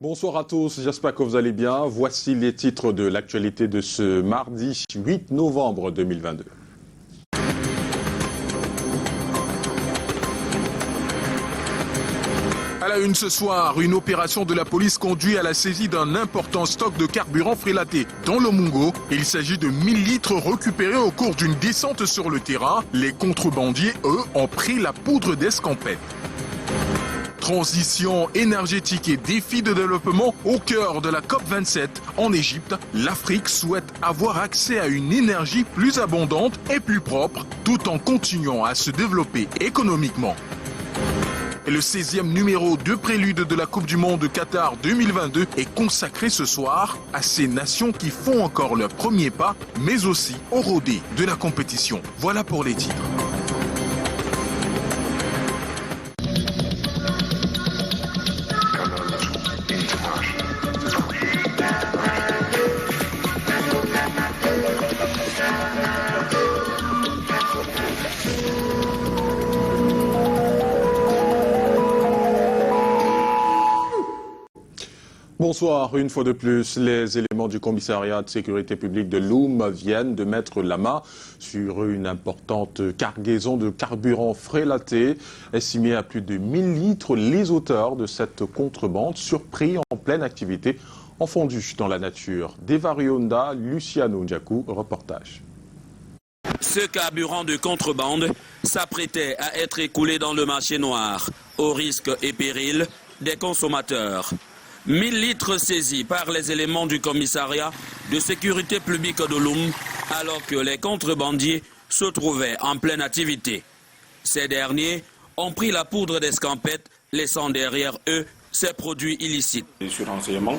Bonsoir à tous, j'espère que vous allez bien. Voici les titres de l'actualité de ce mardi 8 novembre 2022. À la une ce soir, une opération de la police conduit à la saisie d'un important stock de carburant frélaté dans le Mungo. Il s'agit de 1000 litres récupérés au cours d'une descente sur le terrain. Les contrebandiers, eux, ont pris la poudre d'escampette. Transition énergétique et défis de développement au cœur de la COP27 en Égypte. L'Afrique souhaite avoir accès à une énergie plus abondante et plus propre tout en continuant à se développer économiquement. Et le 16e numéro de prélude de la Coupe du Monde de Qatar 2022 est consacré ce soir à ces nations qui font encore leur premier pas, mais aussi au rodé de la compétition. Voilà pour les titres. Bonsoir, une fois de plus, les éléments du commissariat de sécurité publique de Loum viennent de mettre la main sur une importante cargaison de carburant frélaté, estimée à plus de 1000 litres. Les auteurs de cette contrebande, surpris en pleine activité, ont fondu dans la nature. Devarionda, Luciano Ndiakou, reportage. Ce carburant de contrebande s'apprêtait à être écoulé dans le marché noir, au risque et péril des consommateurs. 1000 litres saisis par les éléments du commissariat de sécurité publique de Loum, alors que les contrebandiers se trouvaient en pleine activité. Ces derniers ont pris la poudre d'escampette, laissant derrière eux ces produits illicites. Sur renseignement,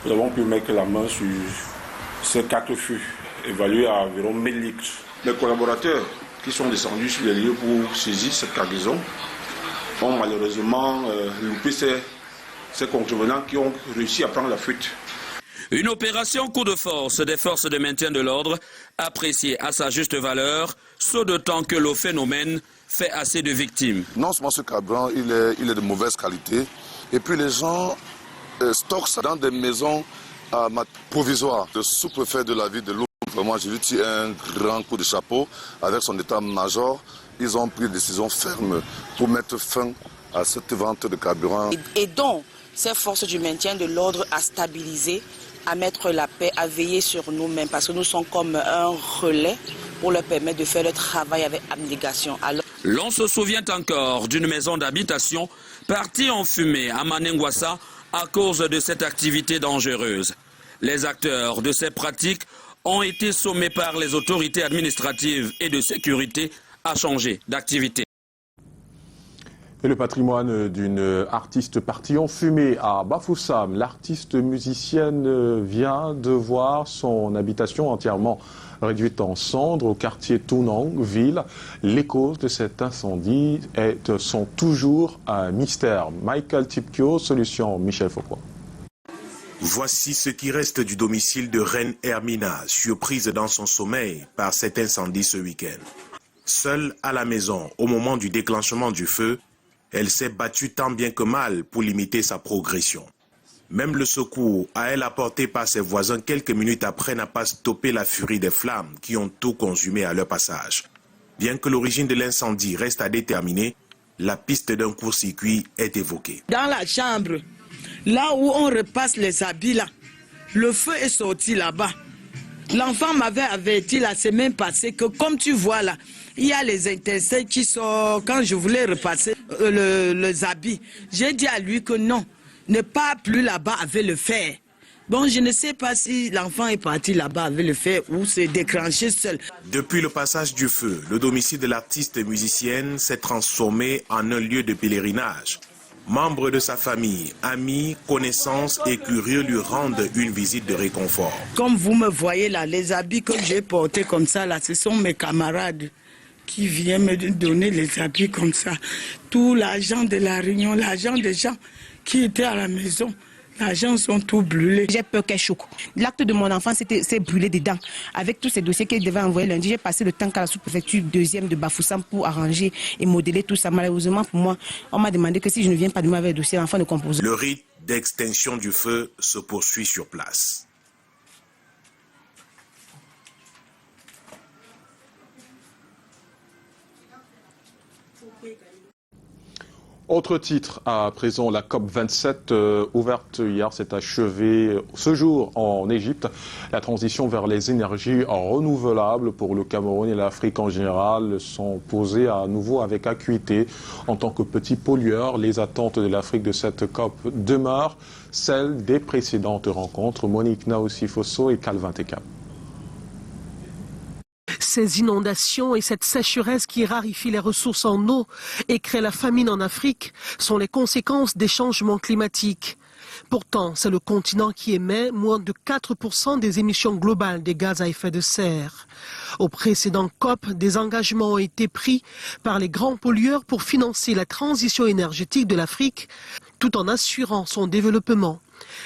nous avons pu mettre la main sur ces 4 fûts, évalués à environ 1000 litres. Les collaborateurs qui sont descendus sur les lieux pour saisir cette cargaison ont malheureusement loupé ces contrevenants qui ont réussi à prendre la fuite. Une opération coup de force des forces de maintien de l'ordre, appréciée à sa juste valeur, saut de temps que le phénomène fait assez de victimes. Non seulement ce carburant, il est de mauvaise qualité, et puis les gens stockent ça dans des maisons provisoires. Le sous-préfet de la ville de Loum, vraiment, je lui tire un grand coup de chapeau avec son état-major. Ils ont pris une décision ferme pour mettre fin à cette vente de carburant. Et donc, ces forces du maintien de l'ordre à stabiliser, à mettre la paix, à veiller sur nous-mêmes, parce que nous sommes comme un relais pour leur permettre de faire le travail avec abnégation. L'on se souvient encore d'une maison d'habitation partie en fumée à Manengwassa à cause de cette activité dangereuse. Les acteurs de ces pratiques ont été sommés par les autorités administratives et de sécurité à changer d'activité. Et le patrimoine d'une artiste partie en fumée à Bafoussam. L'artiste musicienne vient de voir son habitation entièrement réduite en cendres au quartier Tounang-Ville. Les causes de cet incendie sont toujours un mystère. Michael Tipkio, solution Michel Foucault. Voici ce qui reste du domicile de Reine Hermina, surprise dans son sommeil par cet incendie ce week-end. Seule à la maison, au moment du déclenchement du feu, elle s'est battue tant bien que mal pour limiter sa progression. Même le secours à elle apporté par ses voisins quelques minutes après n'a pas stoppé la furie des flammes qui ont tout consumé à leur passage. Bien que l'origine de l'incendie reste à déterminer, la piste d'un court-circuit est évoquée. Dans la chambre, là où on repasse les habits, là, le feu est sorti là-bas. L'enfant m'avait averti la semaine passée que, comme tu vois là, il y a les intestins qui sont, quand je voulais repasser les habits, j'ai dit à lui que non, ne pas plus là-bas avec le fer. Bon, je ne sais pas si l'enfant est parti là-bas avec le fer ou s'est déclenché seul. Depuis le passage du feu, le domicile de l'artiste musicienne s'est transformé en un lieu de pèlerinage. Membres de sa famille, amis, connaissances et curieux lui rendent une visite de réconfort. Comme vous me voyez là, les habits que j'ai portés comme ça, là, ce sont mes camarades qui viennent me donner les habits comme ça. Tout l'argent de la réunion, l'argent des gens qui étaient à la maison, Les gens sont tout brûlés. J'ai peur qu'elle choque. L'acte de mon enfant, c'est brûlé dedans. Avec tous ces dossiers qu'elle devait envoyer lundi, j'ai passé le temps qu'à la sous-préfecture 2e de Bafoussam pour arranger et modeler tout ça. Malheureusement pour moi, on m'a demandé que si je ne viens pas demain avec le dossier, l'enfant ne compose. Le rite d'extinction du feu se poursuit sur place. Autre titre, à présent, la COP27 ouverte hier s'est achevée ce jour en Égypte. La transition vers les énergies renouvelables pour le Cameroun et l'Afrique en général sont posées à nouveau avec acuité. En tant que petits pollueurs, les attentes de l'Afrique de cette COP demeurent celles des précédentes rencontres. Monique Naossi-Fosso et Calvin Tekam. Ces inondations et cette sécheresse qui raréfie les ressources en eau et crée la famine en Afrique sont les conséquences des changements climatiques. Pourtant, c'est le continent qui émet moins de 4% des émissions globales des gaz à effet de serre. Au précédent COP, des engagements ont été pris par les grands pollueurs pour financer la transition énergétique de l'Afrique, tout en assurant son développement.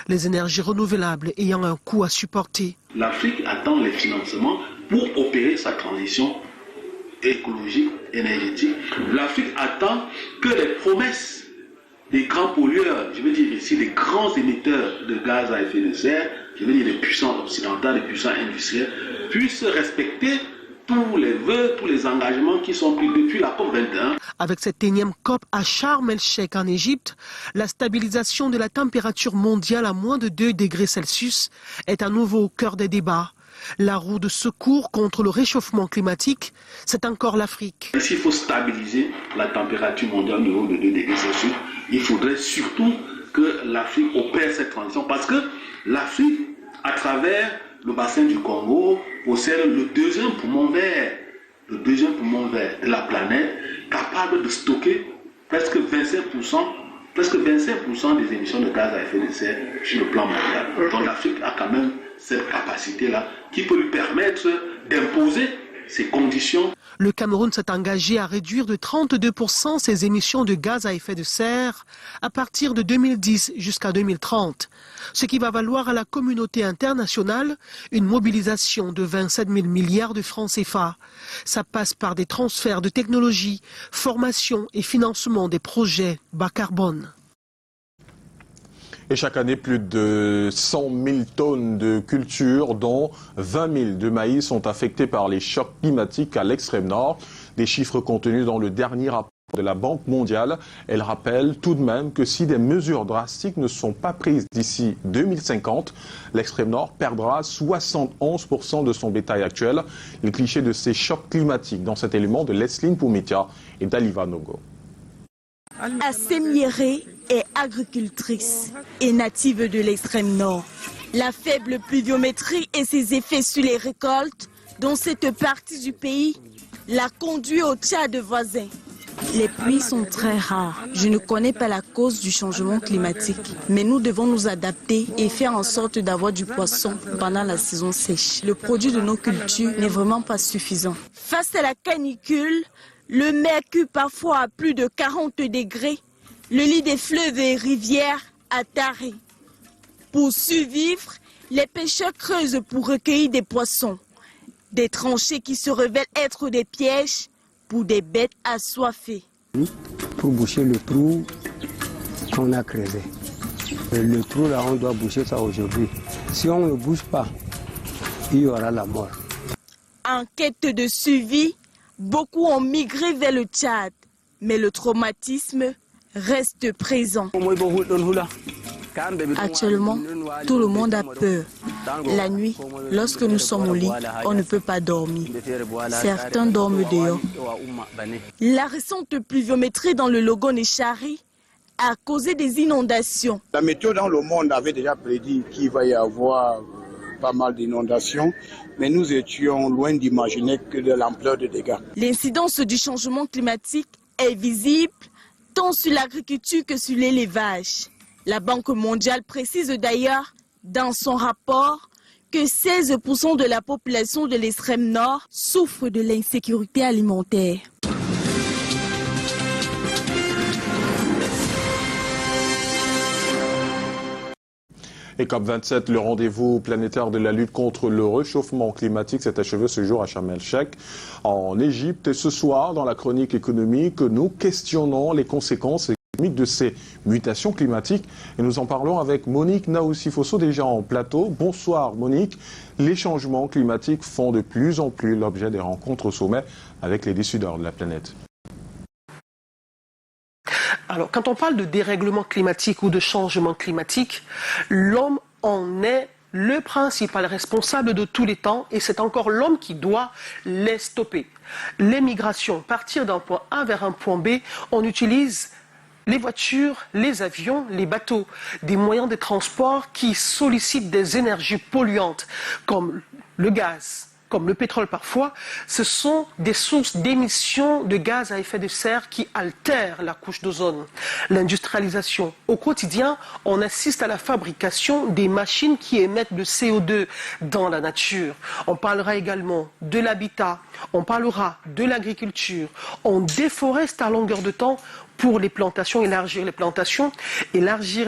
Les énergies renouvelables ayant un coût à supporter. L'Afrique attend les financements pour opérer sa transition écologique, énergétique. L'Afrique attend que les promesses des grands pollueurs, je veux dire ici des grands émetteurs de gaz à effet de serre, je veux dire les puissants occidentaux, les puissants industriels, puissent respecter tous les vœux, tous les engagements qui sont pris depuis la COP21. Avec cette énième COP à Sharm el-Sheikh en Égypte, la stabilisation de la température mondiale à moins de 2 degrés Celsius est à nouveau au cœur des débats. La roue de secours contre le réchauffement climatique, c'est encore l'Afrique. S'il faut stabiliser la température mondiale au niveau de 2 degrés Celsius, il faudrait surtout que l'Afrique opère cette transition parce que l'Afrique, à travers le bassin du Congo, possède le deuxième poumon vert de la planète, capable de stocker presque 25% des émissions de gaz à effet de serre sur le plan mondial. Donc l'Afrique a quand même cette capacité-là qui peut lui permettre d'imposer ces conditions. Le Cameroun s'est engagé à réduire de 32% ses émissions de gaz à effet de serre à partir de 2010 jusqu'à 2030, ce qui va valoir à la communauté internationale une mobilisation de 27 000 milliards de francs CFA. Ça passe par des transferts de technologie, formation et financement des projets bas carbone. Et chaque année, plus de 100 000 tonnes de culture, dont 20 000 de maïs, sont affectées par les chocs climatiques à l'extrême nord. Des chiffres contenus dans le dernier rapport de la Banque mondiale. Elle rappelle tout de même que si des mesures drastiques ne sont pas prises d'ici 2050, l'extrême nord perdra 71% de son bétail actuel. Les clichés de ces chocs climatiques dans cet élément de Lesline Poumitia et d'Aliva Nogo. Assémiéré est agricultrice et native de l'extrême nord. La faible pluviométrie et ses effets sur les récoltes dans cette partie du pays la conduit au Tchad voisin. Les pluies sont très rares. Je ne connais pas la cause du changement climatique, mais nous devons nous adapter et faire en sorte d'avoir du poisson pendant la saison sèche. Le produit de nos cultures n'est vraiment pas suffisant. Face à la canicule, le mercure parfois à plus de 40 degrés, le lit des fleuves et rivières a taré. Pour survivre, les pêcheurs creusent pour recueillir des poissons. Des tranchées qui se révèlent être des pièges pour des bêtes assoiffées. Pour boucher le trou qu'on a creusé. Le trou là, on doit boucher ça aujourd'hui. Si on ne le bouge pas, il y aura la mort. En quête de survie, beaucoup ont migré vers le Tchad, mais le traumatisme reste présent. Actuellement, tout le monde a peur. La nuit, lorsque nous sommes au lit, on ne peut pas dormir. Certains dorment dehors. La récente pluviométrie dans le Logone et Chari a causé des inondations. La météo dans le monde avait déjà prédit qu'il va y avoir pas mal d'inondations, mais nous étions loin d'imaginer que de l'ampleur des dégâts. L'incidence du changement climatique est visible tant sur l'agriculture que sur l'élevage. La Banque mondiale précise d'ailleurs dans son rapport que 16% de la population de l'extrême nord souffre de l'insécurité alimentaire. Et COP27, le rendez-vous planétaire de la lutte contre le réchauffement climatique, s'est achevé ce jour à Sharm el-Sheikh, en Égypte. Et ce soir, dans la chronique économique, nous questionnons les conséquences économiques de ces mutations climatiques. Et nous en parlons avec Monique Naoussi-Fosso, déjà en plateau. Bonsoir Monique. Les changements climatiques font de plus en plus l'objet des rencontres au sommet avec les décideurs de la planète. Alors, quand on parle de dérèglement climatique ou de changement climatique, l'homme en est le principal responsable de tous les temps et c'est encore l'homme qui doit les stopper. Les migrations, partir d'un point A vers un point B, on utilise les voitures, les avions, les bateaux, des moyens de transport qui sollicitent des énergies polluantes comme le gaz, comme le pétrole parfois, ce sont des sources d'émissions de gaz à effet de serre qui altèrent la couche d'ozone. L'industrialisation. Au quotidien, on assiste à la fabrication des machines qui émettent le CO2 dans la nature. On parlera également de l'habitat, on parlera de l'agriculture, on déforeste à longueur de temps pour les plantations, élargir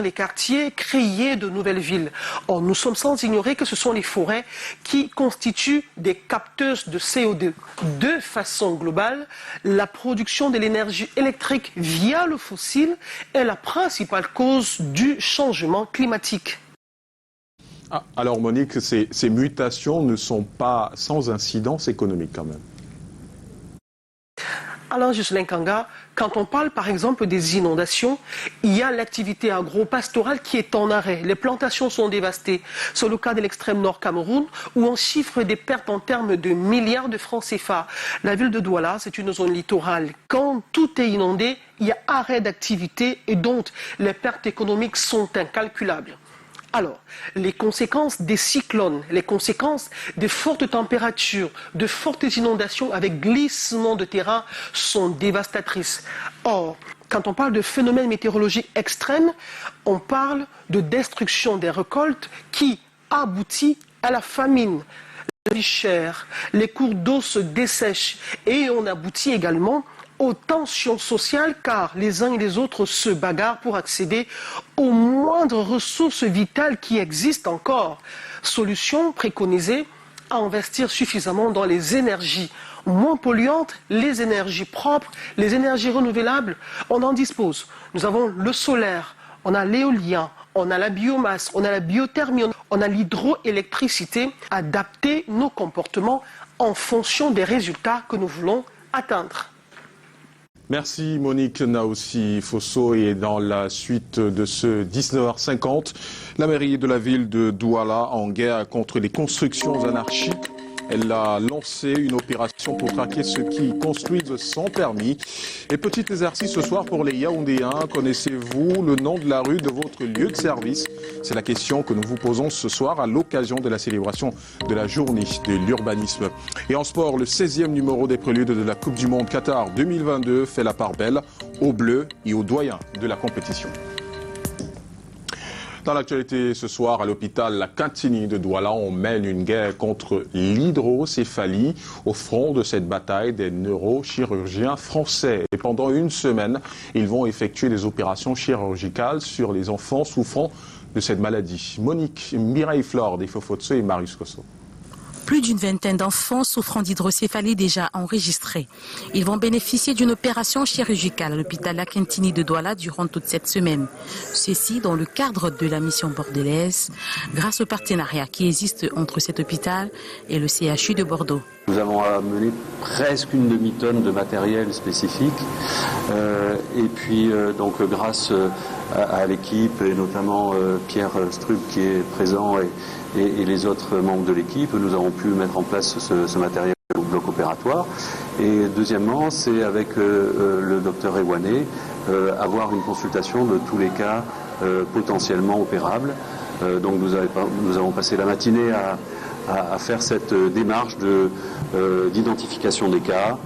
les quartiers, créer de nouvelles villes. Or, nous sommes sans ignorer que ce sont les forêts qui constituent des capteuses de CO2. De façon globale, la production de l'énergie électrique via le fossile est la principale cause du changement climatique. Ah, alors Monique, ces mutations ne sont pas sans incidence économique quand même. Alors, Jocelyn Kanga, quand on parle par exemple des inondations, il y a l'activité agro-pastorale qui est en arrêt. Les plantations sont dévastées. C'est le cas de l'extrême nord Cameroun où on chiffre des pertes en termes de milliards de francs CFA. La ville de Douala, c'est une zone littorale. Quand tout est inondé, il y a arrêt d'activité et donc les pertes économiques sont incalculables. Alors, les conséquences des cyclones, les conséquences des fortes températures, de fortes inondations avec glissement de terrain sont dévastatrices. Or, quand on parle de phénomènes météorologiques extrêmes, on parle de destruction des récoltes qui aboutit à la famine. La vie chère, les cours d'eau se dessèchent et on aboutit également aux tensions sociales car les uns et les autres se bagarrent pour accéder aux moindres ressources vitales qui existent encore. Solution préconisée, à investir suffisamment dans les énergies moins polluantes, les énergies propres, les énergies renouvelables. On en dispose. Nous avons le solaire, on a l'éolien, on a la biomasse, on a la biothermie, on a l'hydroélectricité. Adapter nos comportements en fonction des résultats que nous voulons atteindre. Merci Monique Naoussi-Fosso. Et dans la suite de ce 19h50, la mairie de la ville de Douala en guerre contre les constructions anarchiques. Elle a lancé une opération pour traquer ceux qui construisent sans permis. Et petit exercice ce soir pour les Yaoundéens. Connaissez-vous le nom de la rue de votre lieu de service? C'est la question que nous vous posons ce soir à l'occasion de la célébration de la journée de l'urbanisme. Et en sport, le 16e numéro des préludes de la Coupe du Monde Qatar 2022 fait la part belle aux Bleus et aux doyens de la compétition. Dans l'actualité ce soir, à l'hôpital La Cantini de Douala, on mène une guerre contre l'hydrocéphalie. Au front de cette bataille, des neurochirurgiens français. Et pendant une semaine, ils vont effectuer des opérations chirurgicales sur les enfants souffrant de cette maladie. Monique, Mireille Flore, des Fofotso et Marius Kosso. Plus d'une vingtaine d'enfants souffrant d'hydrocéphalie déjà enregistrés. Ils vont bénéficier d'une opération chirurgicale à l'hôpital La Cantini de Douala durant toute cette semaine. Ceci dans le cadre de la mission bordelaise, grâce au partenariat qui existe entre cet hôpital et le CHU de Bordeaux. Nous avons amené presque une demi-tonne de matériel spécifique et puis donc grâce à l'équipe et notamment Pierre Strub qui est présent et les autres membres de l'équipe, nous avons pu mettre en place ce matériel au bloc opératoire. Et deuxièmement, c'est avec le docteur Ewané avoir une consultation de tous les cas potentiellement opérables. Donc nous avons passé la matinée à faire cette démarche d'identification des cas,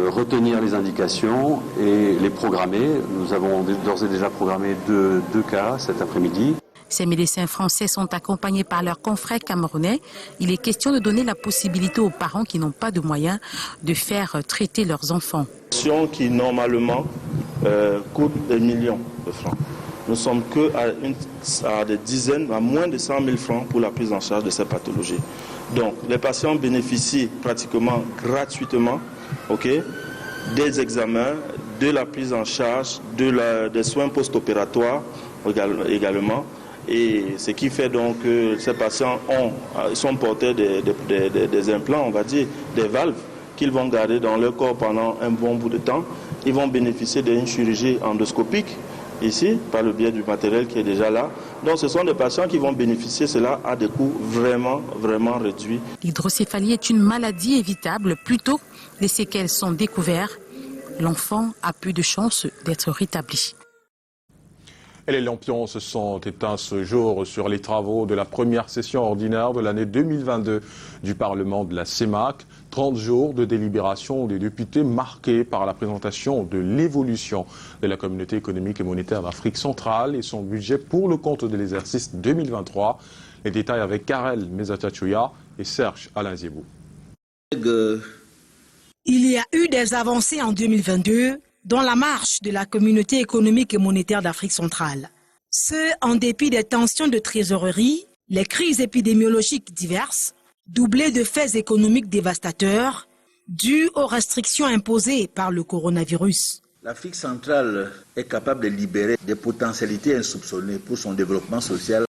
retenir les indications et les programmer. Nous avons d'ores et déjà programmé deux cas cet après-midi. Ces médecins français sont accompagnés par leurs confrères camerounais. Il est question de donner la possibilité aux parents qui n'ont pas de moyens de faire traiter leurs enfants. Qui normalement coûte des millions de francs. nous sommes à des dizaines, à moins de 100 000 francs pour la prise en charge de ces pathologies. Donc, les patients bénéficient pratiquement gratuitement, des examens, de la prise en charge, des soins post-opératoires également. Et ce qui fait donc que ces patients sont porteurs des implants, on va dire, des valves, qu'ils vont garder dans leur corps pendant un bon bout de temps. Ils vont bénéficier d'une chirurgie endoscopique, ici, par le biais du matériel qui est déjà là. Donc ce sont des patients qui vont bénéficier cela à des coûts vraiment, vraiment réduits. L'hydrocéphalie est une maladie évitable. Plus tôt les séquelles sont découvertes, l'enfant a plus de chances d'être rétabli. Et les lampions se sont éteints ce jour sur les travaux de la première session ordinaire de l'année 2022 du Parlement de la CEMAC. 30 jours de délibération des députés marqués par la présentation de l'évolution de la communauté économique et monétaire d'Afrique centrale et son budget pour le compte de l'exercice 2023. Les détails avec Karel Mezatachouya et Serge Alain Ziebou. Il y a eu des avancées en 2022 dans la marche de la communauté économique et monétaire d'Afrique centrale. Ce, en dépit des tensions de trésorerie, les crises épidémiologiques diverses, doublées de faits économiques dévastateurs, dus aux restrictions imposées par le coronavirus. L'Afrique centrale est capable de libérer des potentialités insoupçonnées pour son développement social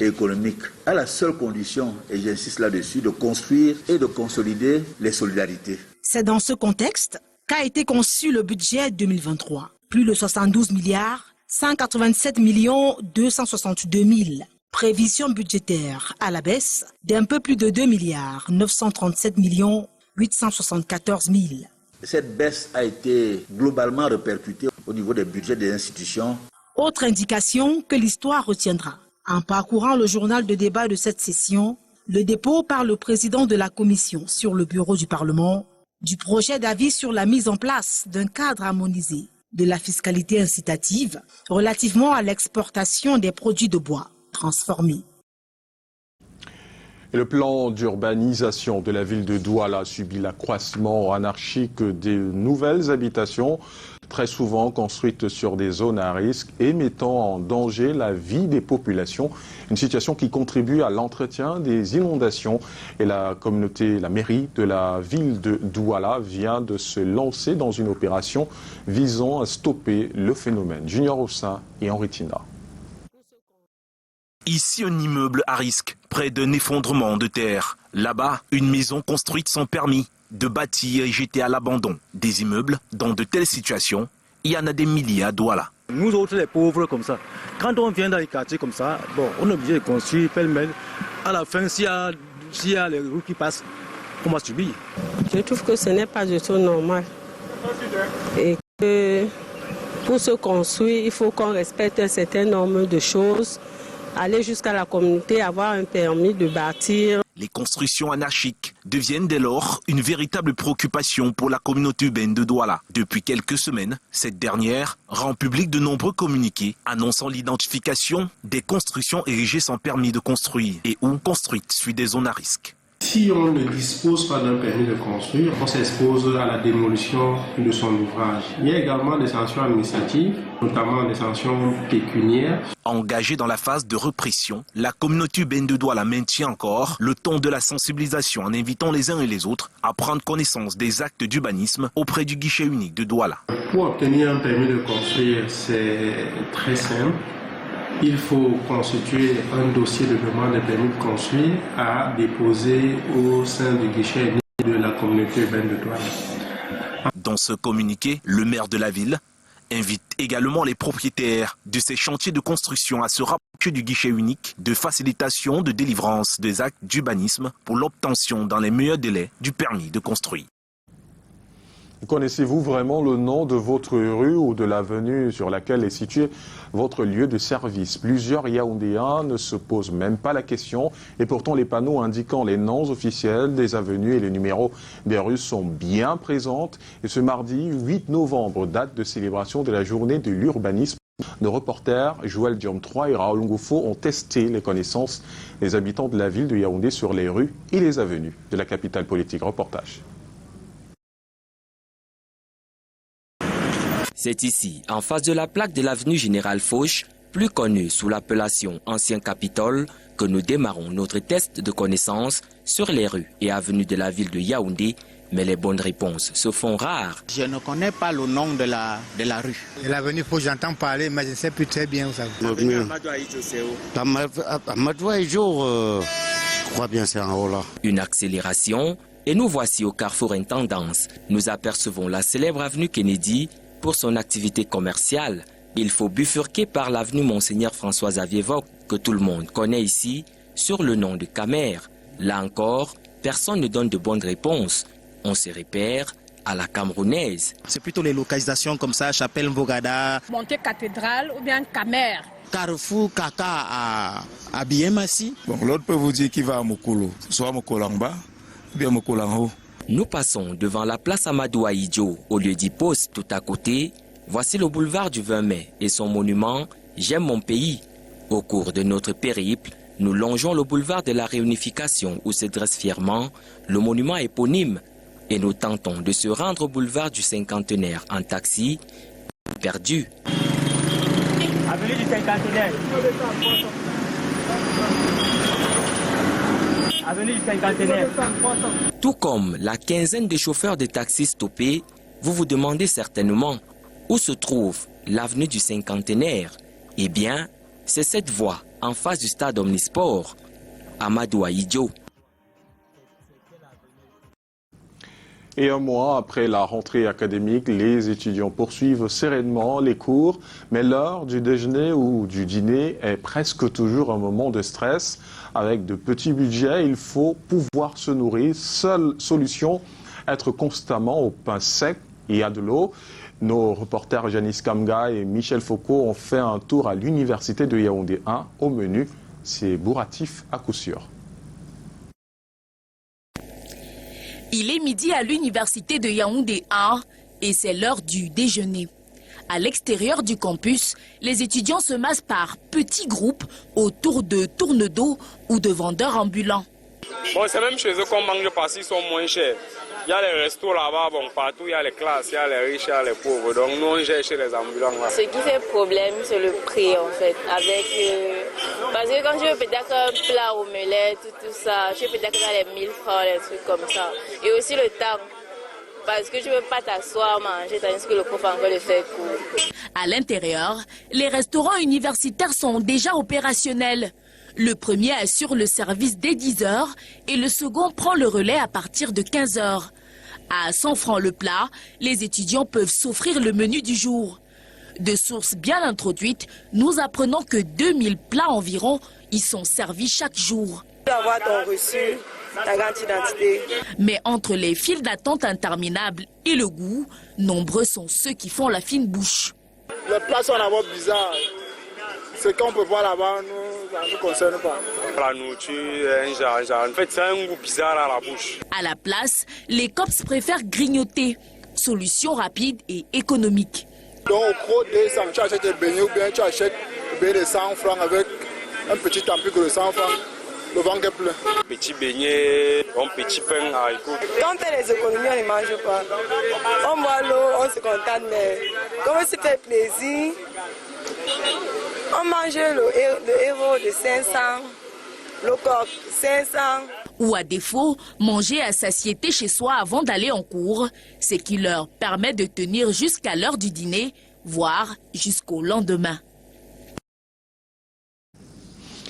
et économique, à la seule condition, et j'insiste là-dessus, de construire et de consolider les solidarités. C'est dans ce contexte qu'a été conçu le budget 2023. Plus de 72 milliards 187 262 000. Prévision budgétaire à la baisse d'un peu plus de 2 milliards 937 874 000. Cette baisse a été globalement répercutée au niveau des budgets des institutions. Autre indication que l'histoire retiendra. En parcourant le journal de débat de cette session, le dépôt par le président de la Commission sur le bureau du Parlement du projet d'avis sur la mise en place d'un cadre harmonisé de la fiscalité incitative relativement à l'exportation des produits de bois transformés. Et le plan d'urbanisation de la ville de Douala subit l'accroissement anarchique des nouvelles habitations, très souvent construites sur des zones à risque et mettant en danger la vie des populations. Une situation qui contribue à l'entretien des inondations. Et la mairie de la ville de Douala vient de se lancer dans une opération visant à stopper le phénomène. Junior Ossin et Henri Tina. Ici, un immeuble à risque, près d'un effondrement de terre. Là-bas, une maison construite sans permis de bâtir et jetée à l'abandon. Des immeubles, dans de telles situations, il y en a des milliers à Douala. Nous autres, les pauvres comme ça, quand on vient dans les quartiers comme ça, on est obligé de construire pêle-mêle. À la fin, s'il y a les roues qui passent, on va subir. Je trouve que ce n'est pas du tout normal. Et que pour se construire, il faut qu'on respecte un certain nombre de choses. Aller jusqu'à la communauté, avoir un permis de bâtir. Les constructions anarchiques deviennent dès lors une véritable préoccupation pour la communauté urbaine de Douala. Depuis quelques semaines, cette dernière rend public de nombreux communiqués annonçant l'identification des constructions érigées sans permis de construire et ou construites sur des zones à risque. Si on ne dispose pas d'un permis de construire, on s'expose à la démolition de son ouvrage. Il y a également des sanctions administratives, notamment des sanctions pécuniaires. Engagée dans la phase de répression, la communauté urbaine de Douala maintient encore le ton de la sensibilisation en invitant les uns et les autres à prendre connaissance des actes d'urbanisme auprès du guichet unique de Douala. Pour obtenir un permis de construire, c'est très simple. Il faut constituer un dossier de demande de permis de construire à déposer au sein du guichet unique de la communauté urbaine de Douala. Dans ce communiqué, le maire de la ville invite également les propriétaires de ces chantiers de construction à se rapprocher du guichet unique de facilitation de délivrance des actes d'urbanisme pour l'obtention dans les meilleurs délais du permis de construire. Connaissez-vous vraiment le nom de votre rue ou de l'avenue sur laquelle est situé votre lieu de service? Plusieurs Yaoundéens ne se posent même pas la question et pourtant les panneaux indiquant les noms officiels des avenues et les numéros des rues sont bien présentes. Et ce mardi 8 novembre, date de célébration de la journée de l'urbanisme, nos reporters Joël Diom 3 et Raoul Ngoufo ont testé les connaissances des habitants de la ville de Yaoundé sur les rues et les avenues de la capitale politique. Reportage. C'est ici, en face de la plaque de l'avenue Général Foch, plus connu sous l'appellation Ancien Capitole, que nous démarrons notre test de connaissances sur les rues et avenues de la ville de Yaoundé, mais les bonnes réponses se font rares. Je ne connais pas le nom de la rue. De l'avenue, j'entends parler, mais je ne sais plus très bien où ça va. Amadou Aïdjo, je crois bien c'est en haut là. Une accélération et nous voici au carrefour Intendance. Nous apercevons la célèbre avenue Kennedy pour son activité commerciale. Il faut bifurquer par l'avenue Monseigneur François-Xavier Vogt, que tout le monde connaît ici, sur le nom de Camer. Là encore, personne ne donne de bonnes réponses. On se repère à la camerounaise. C'est plutôt les localisations comme ça, Chapelle Mbogada. Montée Cathédrale ou bien Camer. Carrefour Kaka à Biémassi. Bon, l'autre peut vous dire qu'il va à Mokolo, soit Mokolo en bas, ou bien Mokolo en haut. Nous passons devant la place Amadou Aïdjo, au lieu d'y poste tout à côté. Voici le boulevard du 20 mai et son monument « J'aime mon pays ». Au cours de notre périple, nous longeons le boulevard de la Réunification où se dresse fièrement le monument éponyme et nous tentons de se rendre au boulevard du Cinquantenaire en taxi, perdu. Avenue du Cinquantenaire. Avenue du Cinquantenaire. Tout comme la quinzaine de chauffeurs de taxis stoppés, vous vous demandez certainement où se trouve l'avenue du Cinquantenaire. Eh bien, c'est cette voie en face du stade Omnisport, Amadou Aïdjo. Et un mois après la rentrée académique, les étudiants poursuivent sereinement les cours, mais l'heure du déjeuner ou du dîner est presque toujours un moment de stress. Avec de petits budgets, il faut pouvoir se nourrir. Seule solution, être constamment au pain sec et à de l'eau. Nos reporters Janice Kamga et Michel Foucault ont fait un tour à l'université de Yaoundé 1. Au menu, c'est bourratif à coup sûr. Il est midi à l'université de Yaoundé 1 et c'est l'heure du déjeuner. À l'extérieur du campus, les étudiants se massent par petits groupes autour de tourne d'eau ou de vendeurs ambulants. Bon, c'est même chez eux qu'on mange parce qu'ils sont moins chers. Il y a les restos là-bas, bon, partout, il y a les classes, il y a les riches, il y a les pauvres. Donc nous, on gère chez les ambulants. Là. Ce qui fait problème, c'est le prix, en fait. Parce que quand je veux peut-être un plat omelette, tout ça, je veux peut-être les 1000 francs, les trucs comme ça. Et aussi le temps. Parce que tu ne veux pas t'asseoir, manger, tandis que le prof encore le fait court. À l'intérieur, les restaurants universitaires sont déjà opérationnels. Le premier assure le service dès 10 h et le second prend le relais à partir de 15 h. À 100 francs le plat, les étudiants peuvent s'offrir le menu du jour. De sources bien introduites, nous apprenons que 2000 plats environ y sont servis chaque jour. Tu dois avoir ton reçu, ta grande identité. Mais entre les files d'attente interminables et le goût, nombreux sont ceux qui font la fine bouche. Les plats sont d'abord bizarres. Ce qu'on peut voir là-bas, ça ne nous concerne pas. La nourriture, en fait, c'est un goût bizarre à la bouche. À la place, les cops préfèrent grignoter. Solution rapide et économique. Donc au gros des 100, tu achètes des beignets ou bien tu achètes des beignets de 100 francs avec un petit tampon de 100 francs. Le ventre est plein. Petit beignet, un petit pain à haricot. Quand on fait les économies, on ne mange pas. On boit l'eau, on se contente, mais comme on se fait plaisir, on mange le héros de 500, le coq 500. Ou à défaut, manger à satiété chez soi avant d'aller en cours, ce qui leur permet de tenir jusqu'à l'heure du dîner, voire jusqu'au lendemain.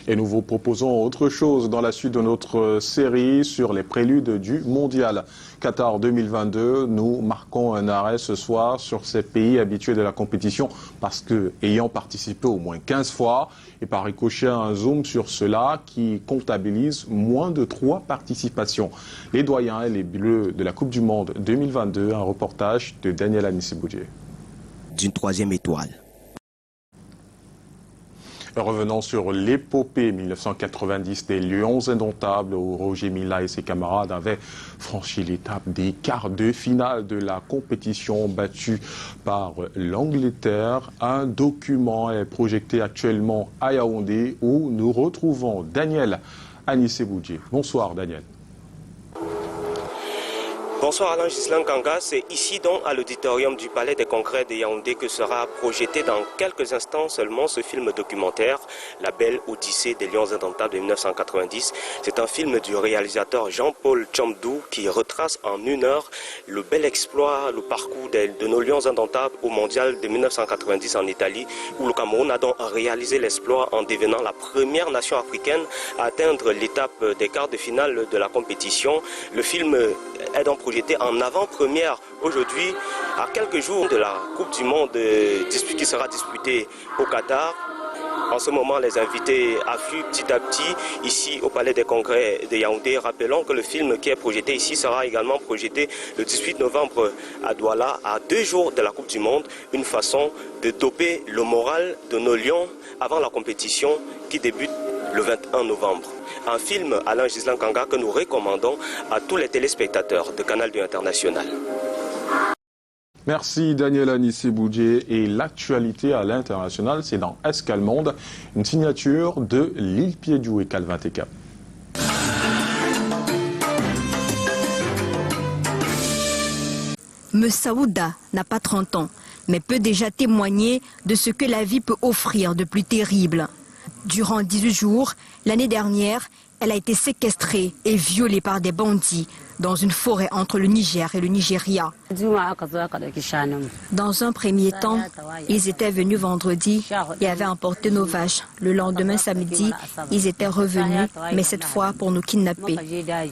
Et nous vous proposons autre chose dans la suite de notre série sur les préludes du mondial. Qatar 2022, nous marquons un arrêt ce soir sur ces pays habitués de la compétition parce que, ayant participé au moins 15 fois, et par ricochet un zoom sur ceux-là qui comptabilisent moins de 3 participations. Les doyens et les bleus de la Coupe du Monde 2022, un reportage de Daniel Anissé-Boudier. D'une 3e étoile. Revenons sur l'épopée 1990 des Lions indomptables où Roger Milla et ses camarades avaient franchi l'étape des quarts de finale de la compétition battue par l'Angleterre. Un document est projeté actuellement à Yaoundé où nous retrouvons Daniel Anissé-Boudier. Bonsoir Daniel. Bonsoir Alain Ghislain Kanga, c'est ici donc à l'auditorium du Palais des Congrès de Yaoundé que sera projeté dans quelques instants seulement ce film documentaire, La Belle Odyssée des Lions Indomptables de 1990. C'est un film du réalisateur Jean-Paul Tchomdou qui retrace en 1 heure le bel exploit, le parcours de nos Lions Indomptables au mondial de 1990 en Italie, où le Cameroun a donc réalisé l'exploit en devenant la première nation africaine à atteindre l'étape des quarts de finale de la compétition. Le film est donc projeté en avant-première aujourd'hui, à quelques jours de la Coupe du Monde qui sera disputée au Qatar. En ce moment, les invités affluent petit à petit ici au Palais des Congrès de Yaoundé. Rappelons que le film qui est projeté ici sera également projeté le 18 novembre à Douala, à 2 jours de la Coupe du Monde. Une façon de doper le moral de nos lions avant la compétition qui débute le 21 novembre. Un film, Alain Ghislain Kanga, que nous recommandons à tous les téléspectateurs de Canal 2 International. Merci Daniel Anissé-Boudjé. Et l'actualité à l'international, c'est dans Escale Monde, une signature de Lil Piedjou et Calvin Tekam. Messaouda n'a pas 30 ans, mais peut déjà témoigner de ce que la vie peut offrir de plus terrible. Durant 18 jours, l'année dernière, elle a été séquestrée et violée par des bandits dans une forêt entre le Niger et le Nigeria. Dans un premier temps, ils étaient venus vendredi et avaient emporté nos vaches. Le lendemain, samedi, ils étaient revenus, mais cette fois pour nous kidnapper.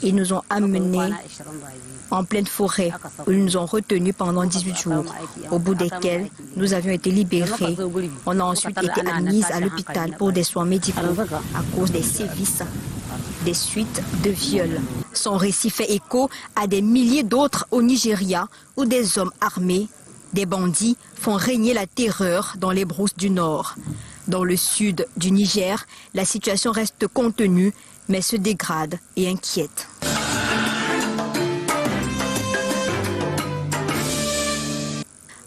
Ils nous ont amenés en pleine forêt, où ils nous ont retenus pendant 18 jours, au bout desquels nous avions été libérés. On a ensuite été admis à l'hôpital pour des soins médicaux à cause des sévices, des suites de viols. Son récit fait écho à des milliers d'autres au Nigeria, où des hommes armés, des bandits, font régner la terreur dans les brousses du Nord. Dans le sud du Niger, la situation reste contenue, mais se dégrade et inquiète.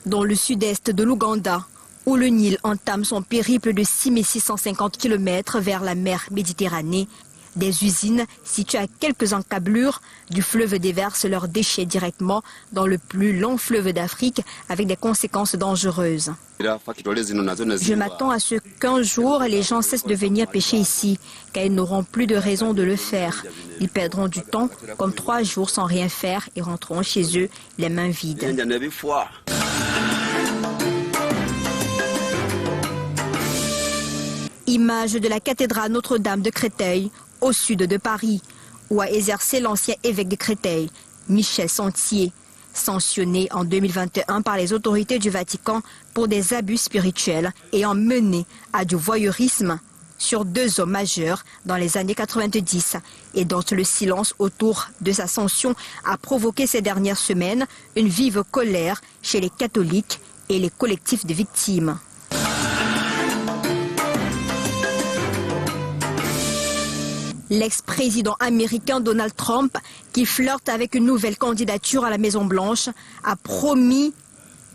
Dans le sud-est de l'Ouganda, où le Nil entame son périple de 6650 km vers la mer Méditerranée, des usines situées à quelques encablures du fleuve déversent leurs déchets directement dans le plus long fleuve d'Afrique avec des conséquences dangereuses. Je m'attends à ce qu'un jour les gens cessent de venir pêcher ici, car ils n'auront plus de raison de le faire. Ils perdront du temps, comme 3 jours sans rien faire et rentreront chez eux les mains vides. Image de la cathédrale Notre-Dame de Créteil, au sud de Paris, où a exercé l'ancien évêque de Créteil, Michel Sentier, sanctionné en 2021 par les autorités du Vatican pour des abus spirituels ayant mené à du voyeurisme sur 2 hommes majeurs dans les années 90 et dont le silence autour de sa sanction a provoqué ces dernières semaines une vive colère chez les catholiques et les collectifs de victimes. L'ex-président américain Donald Trump, qui flirte avec une nouvelle candidature à la Maison-Blanche, a promis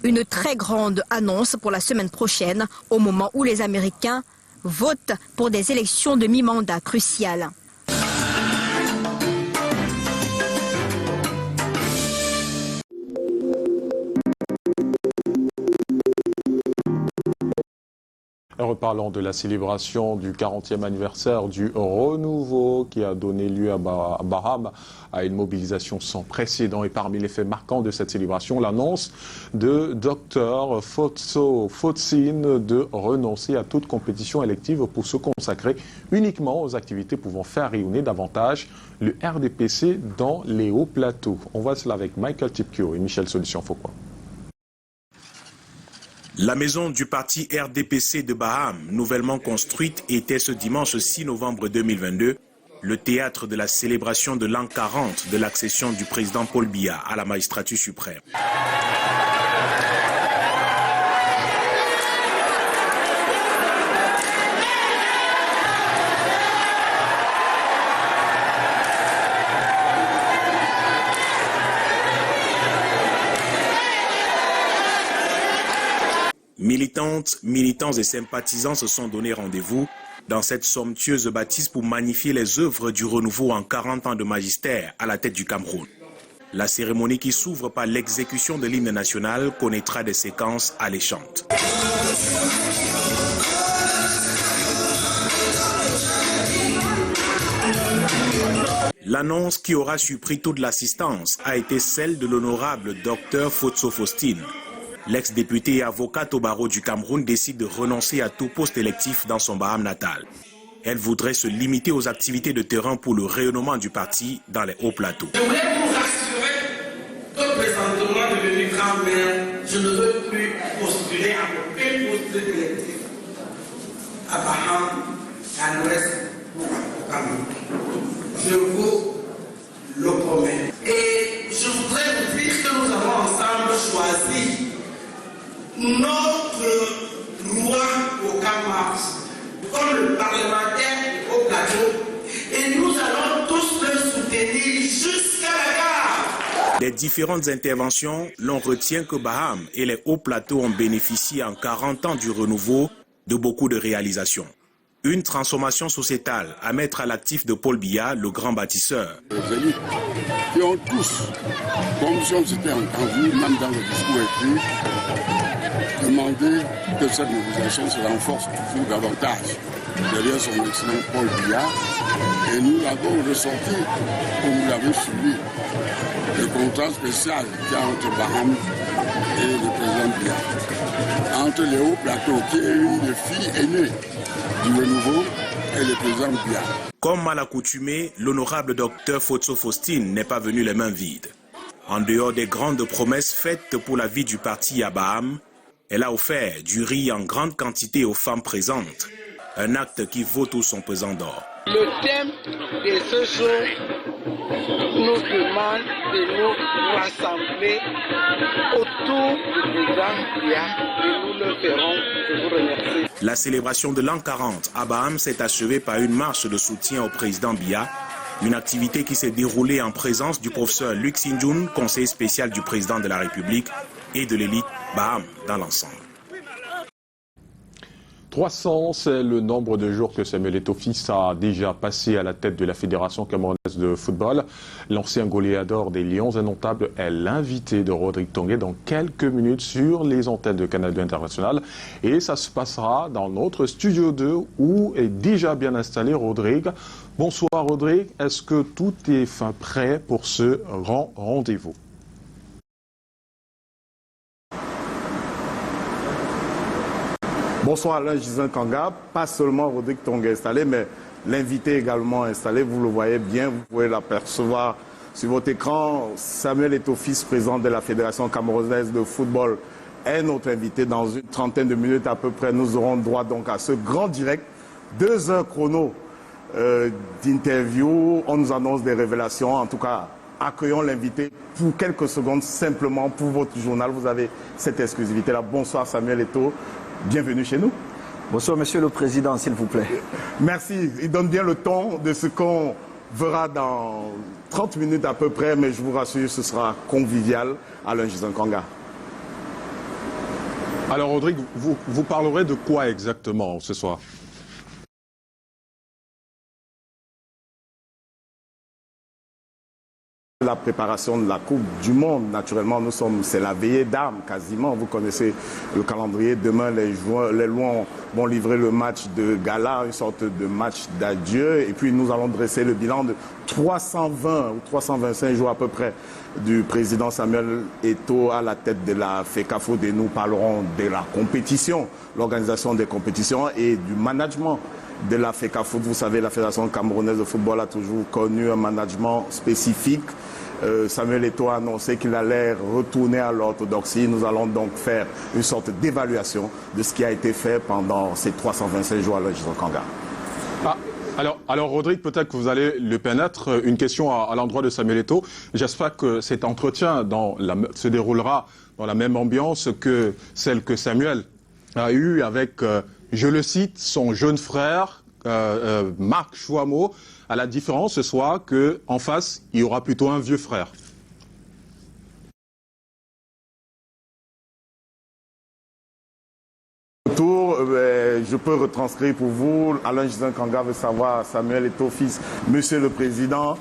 une très grande annonce pour la semaine prochaine, au moment où les Américains votent pour des élections de mi-mandat cruciales. Reparlons de la célébration du 40e anniversaire du renouveau qui a donné lieu à Baham à une mobilisation sans précédent. Et parmi les faits marquants de cette célébration, l'annonce de Dr Fotso Fotsine de renoncer à toute compétition élective pour se consacrer uniquement aux activités pouvant faire rayonner davantage le RDPC dans les hauts plateaux. On voit cela avec Michael Tipkio et Michel Solution-Fauquois. La maison du parti RDPC de Baham, nouvellement construite, était ce dimanche 6 novembre 2022 le théâtre de la célébration de l'an 40 de l'accession du président Paul Biya à la magistrature suprême. Militantes, militants et sympathisants se sont donné rendez-vous dans cette somptueuse bâtisse pour magnifier les œuvres du renouveau en 40 ans de magistère à la tête du Cameroun. La cérémonie qui s'ouvre par l'exécution de l'hymne national connaîtra des séquences alléchantes. L'annonce qui aura surpris toute l'assistance a été celle de l'honorable Dr Fotso Faustine. L'ex-député et avocate au barreau du Cameroun décide de renoncer à tout poste électif dans son Baham natal. Elle voudrait se limiter aux activités de terrain pour le rayonnement du parti dans les hauts plateaux. Je voulais vous rassurer que présentement, devenu grand-mère, je ne veux plus postuler à aucun poste électif à Baham, à l'ouest ou au Cameroun. Je vous le promets. Et je voudrais vous dire que nous avons ensemble choisi notre loi au Camp Mars comme le parlementaire au plateau. Et nous allons tous le soutenir jusqu'à la gare. Des différentes interventions, l'on retient que Baham et les hauts plateaux ont bénéficié en 40 ans du renouveau de beaucoup de réalisations. Une transformation sociétale à mettre à l'actif de Paul Biya, le grand bâtisseur. Les élites qui ont tous, comme si on s'était entendu, même dans le discours écrit, demandé que cette mobilisation se renforce toujours davantage derrière son excellent Paul Biya. Et nous l'avons ressorti, comme vous l'avez suivi, le contrat spécial qu'il y a entre Baham et le président Biya. Entre les hauts plateaux, qui est une des filles aînées du renouveau, et le président Biya. Comme à l'accoutumée, l'honorable docteur Fotso Faustine n'est pas venu les mains vides. En dehors des grandes promesses faites pour la vie du parti à Baham, elle a offert du riz en grande quantité aux femmes présentes. Un acte qui vaut tout son pesant d'or. Le thème de ce jour nous demande de nous rassembler autour du président Biya et nous le ferons. Je vous remercie. La célébration de l'an 40 à Baham s'est achevée par une marche de soutien au président Biya, une activité qui s'est déroulée en présence du professeur Luc Sinjoun, conseiller spécial du président de la République et de l'élite Baham dans l'ensemble. 300, c'est le nombre de jours que Samuel Eto'o Fils a déjà passé à la tête de la Fédération camerounaise de football. L'ancien goléador des Lions indomptables est l'invité de Rodrigue Tongué dans quelques minutes sur les antennes de Canal 2 International. Et ça se passera dans notre studio 2 où est déjà bien installé Rodrigue. Bonsoir Rodrigue, est-ce que tout est prêt pour ce grand rendez-vous? Bonsoir Alain Gisin Kanga, pas seulement Rodrigue Tongué installé, mais l'invité également installé, vous le voyez bien, vous pouvez l'apercevoir sur votre écran. Samuel Eto'o Fils, président de la Fédération camerounaise de football, est notre invité. Dans une trentaine de minutes à peu près, nous aurons droit donc à ce grand direct, 2 heures chrono d'interview. On nous annonce des révélations, en tout cas accueillons l'invité pour quelques secondes simplement pour votre journal. Vous avez cette exclusivité-là. Bonsoir Samuel Eto'o. Bienvenue chez nous. Bonsoir Monsieur le Président, s'il vous plaît. Merci. Il donne bien le ton de ce qu'on verra dans 30 minutes à peu près, mais je vous rassure, ce sera convivial. Alain Gisin Kanga. Alors Rodrigue, vous parlerez de quoi exactement ce soir? La préparation de la Coupe du Monde, naturellement, c'est la veillée d'armes quasiment. Vous connaissez le calendrier. Demain, les Lions vont livrer le match de gala, une sorte de match d'adieu. Et puis, nous allons dresser le bilan de 320 ou 325 jours à peu près du président Samuel Eto'o à la tête de la FECAFOOT. Et nous parlerons de la compétition, l'organisation des compétitions et du management de la FECAFOOT. Vous savez, la Fédération camerounaise de football a toujours connu un management spécifique. Samuel Eto'o a annoncé qu'il allait retourner à l'orthodoxie. Nous allons donc faire une sorte d'évaluation de ce qui a été fait pendant ces 325 jours à la Gisin Kanga. Alors Rodrigue, peut-être que vous allez le pénétrer. Une question à l'endroit de Samuel Eto'o. J'espère que cet entretien se déroulera dans la même ambiance que celle que Samuel a eue avec, je le cite, son jeune frère, Marc Chouamau, à la différence ce soir qu'en face, il y aura plutôt un vieux frère. Je peux retranscrire pour vous. Alain Gisin Kanga veut savoir, Samuel Eto'o Fils, Monsieur le Président,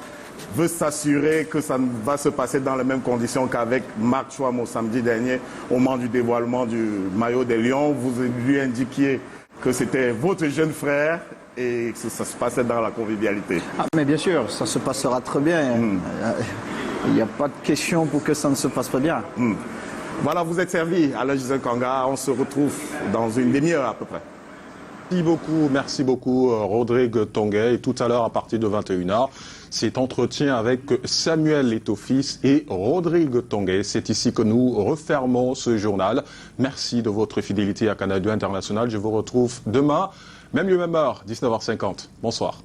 veut s'assurer que ça va se passer dans les mêmes conditions qu'avec Marc Chouam au samedi dernier, au moment du dévoilement du maillot des Lions. Vous lui indiquiez que c'était votre jeune frère et que ça se passait dans la convivialité. Ah, mais bien sûr, ça se passera très bien. Il n'y a pas de question pour que ça ne se passe pas bien. Voilà, vous êtes servi à la Gisèle Kanga. On se retrouve dans une demi-heure à peu près. Merci beaucoup Rodrigue Tonguet. Et tout à l'heure, à partir de 21h, cet entretien avec Samuel Eto'o-Fils et Rodrigue Tonguet. C'est ici que nous refermons ce journal. Merci de votre fidélité à Canal 2 International. Je vous retrouve demain, même lieu, même heure, 19h50. Bonsoir.